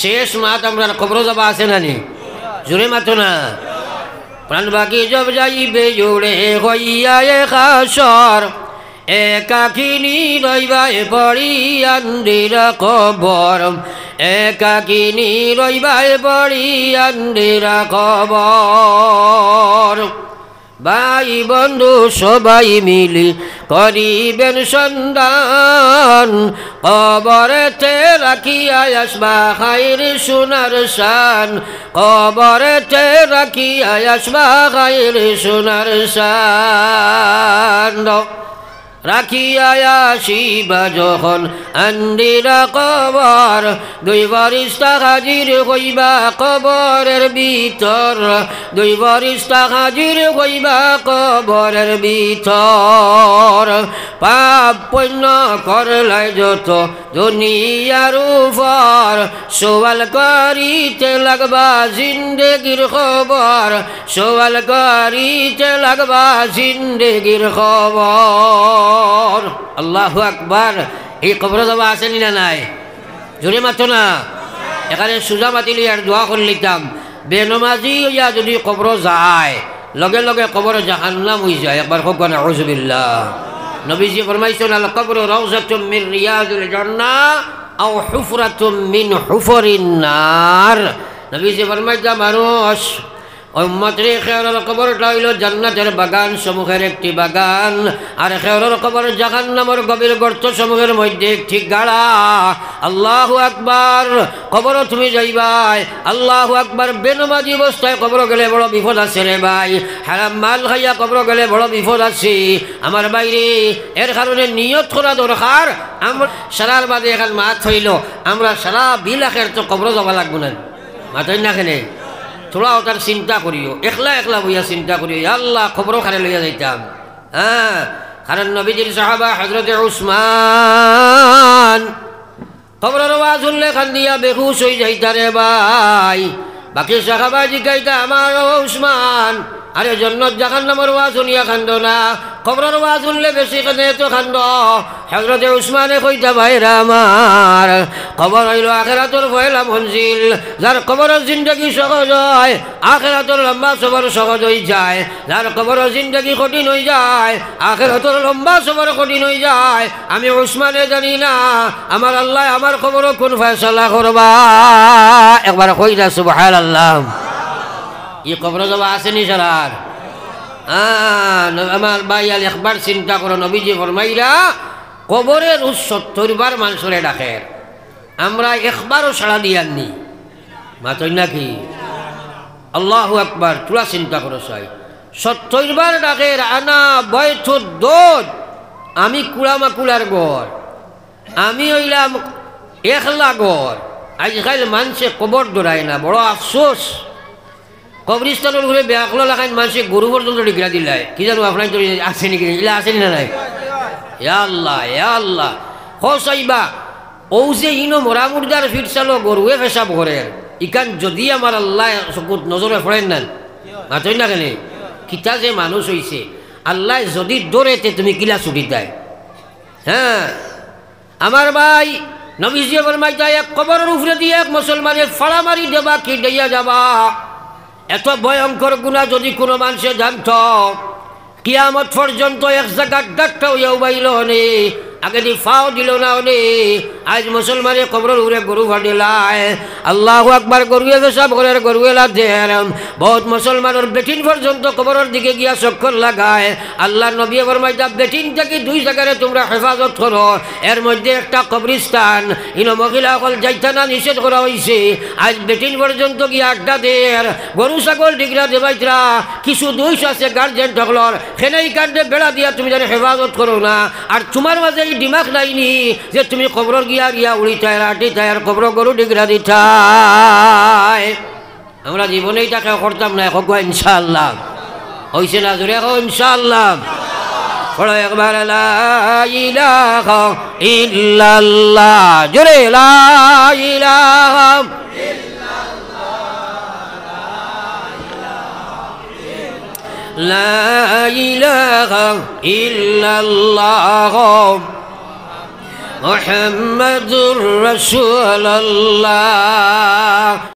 শেষ মাত আমরা কবর যাবা আছে নানি জোরে মাতো না প্রাণ বাকি জব যাইবে জোড়ে হইয়া হাসর একাকিনী রইবায় পড়ি আন্দিরা কবর একাকিনী রইবায় পড়ি আন্দিরা কবর ভাই বন্ধু সবাই মিলি করিবেন সন্ধান কবরেতে রাখিয়া আসবা খাইর সোনার শান কবরেতে রাখিয়া আসবা খাইর সোনার শান রাখিয়া আসিবা যখন আন্দিরা কবর দুই ফেরেশতা হাজির হইবা কবরের ভিতর দুই ফেরেশতা হাজির হইবা কবরের ভিতর পাপ পুণ্য করলাই যত দুনিয়ার উপর সওয়াল করিতে লাগবা জিন্দেগির খবর সওয়াল করিতে লাগবা জিন্দেগির খবর আল্লাহু আকবার এই কবর যাওয়া আসেনি না নাই জোরে মাতো না এখানে সুজা মাতিলি আর দোয়া করে লিখতাম বেনমাজি হইয়া যদি কবর যায় লগে লগে কবর জাহান্নাম হয়ে যায় একবার হোক না আউযুবিল্লাহ নবীজি ফরমাইছেন আল কবর রাউযাতুম মিন রিয়াদিল জান্নাহ আও হুফরাতুম মিন হুফরিন নার নবীজি ফরমাইছেন মানুষ উম্মতের খেয়রের কবরটা হইল জান্নাতের বাগান সমূহের একটি বাগান আর খেয়রের কবর জাহান্নামের গভীর গর্ত সমূহের মধ্যে একটি গাড়া আল্লাহু আকবার কবর তুমি যাইবাই আল্লাহু আকবার বেনমাজি অবস্থায় কবর গেলে বড় বিপদ আছে রে ভাই হারাম মাল খাইয়া কবর গেলে বড় বিপদ আছে আমার বাইরে এর কারণে নিয়ত করা দরকার আমরা সারার বাদে এখন মাত হইল আমরা সারা বিলাখের তো কবর যাওয়া লাগবো না মাথায় না খেলে थोड़ा ওটার চিন্তা করিও একলা একলা বইয়া চিন্তা করিও আল্লাহ খবরও খারে লইয়া যাইতাম হ্যাঁ কারণ নবীজির সাহাবা হযরতে উসমান খবরের আওয়াজ শুনলে কান্দিয়া বেহুশ হয়ে যাইতা রে ভাই বাকি সাহাবা জিগাইতা আমার উসমান আরে জান্নাত জাহান্নামের আওয়াজ শুনিয়া কান্দো না খবরের আওয়াজ শুনলে বেশি কাঁদে তো কান্দো হযরতে উসমানে কইতা ভাইরা আমার খবর হইল আখিরাতের পয়লা মঞ্জিল যার কবরের জিন্দেগি সহজ হয় আখিরাতের লম্বা সফর সহজ হয়ে যায় যার কবরের জিন্দেগি কঠিন হয়ে যায় আখিরাতের লম্বা সফর কঠিন হয়ে যায় আমি উসমানে জানি না আমার আল্লাহ আমার খবরও কোন ফয়সালা করবা একবার কইরা সুবহানাল্লাহ ये कब्र जब आसेनी सरार আমার ভাই আল একবার চিন্তা করো নবীজি ফরমাইরা কবরের 70 বার মানুষরে ডাকে আমরা একবারও সাড়া দিয়াননি মাতই নাকি আল্লাহু আকবার তোরা চিন্তা করো সাই 70 বার ডাকে আনা বয়থুদ দোদ আমি কুড়ামাকুলার গড় আমি হইলাম একলা গড় আজকাল মানুষে কবর দৌড়ায় না বড় আফসোস কবরিস্তানের ঘুরে ব্যাকল লাগাই মানুষে গরু পর্যন্ত ডিগরা দিলাই কি জানো আপনার আছে নাকি এগুলা আসেনি না নাই ইয়া আল্লাহ ইয়া আল্লাহ হসাইবা ও যে ইনো মরা মুর্দার ফিট চালো গরুয়ে পেশাব করে ইকান যদি আমার আল্লাহ চকুত নজরে পড়েন না মাতই না কেন কিতা যে মানুষ হইছে আল্লাহ যদি দৌড়েতে তুমি কিলা ছুটি দেয় হ্যাঁ আমার ভাই নবীজি ফরমাইতা এক কবরের উপরে দিয়ে এক মুসলমানের ফাড়া মারি দেবা কি দিয়া যাবা এত ভয়ঙ্কর গুনাহ যদি কোনো মানুষে জানত কিয়ামত পর্যন্ত এক জায়গার ডাক্তার হইয়াও বাইল নে আগে দি ফাও দিল না নে আজ মুসলমানে কবরের উড়ে গরু ফাটিলায় আল্লাহু আকবার গরুয়ে পেশাব করে গরুয়েলা দেন বহুত মুসলমানের বেটিন পর্যন্ত কবরের দিকে গিয়া চক্কর লাগায় আল্লাহ নবী ফরমাইতা বেটিন থেকে দুই জায়গায় তোমরা হেফাজত করো এর মধ্যে একটা কবরস্থান ইনো মহিলা সকল যাইতা না নিষেধ করা হয়েছে আজ বেটিন পর্যন্ত গিয়া আড্ডা দের গরু ছাগল ডিগরা দেবাইতরা কিছু দোষ আছে গার্জেন ঠকলর সেনেই কাণ্ডে বেড়া দিয়া তুমি যেন হেফাজত করো না আর তোমার মাঝে এই দিমাগ নাইনি যে তুমি কবর গিয়া গিয়া উড়িতায় রাটিতায় আর কবর গরু ডিগরা দিতায় আমরা জীবনেই তাকে করতাম না হোক ইনশাআল্লাহ হইছে না জোরে হোক ইনশাআল্লাহ পড়ো একবার লা ইলাহা ইল্লাল্লাহ জোরে লা ইলাহা লা ইলাহা ইল্লাল্লাহ মুহাম্মাদুর রাসূলুল্লাহ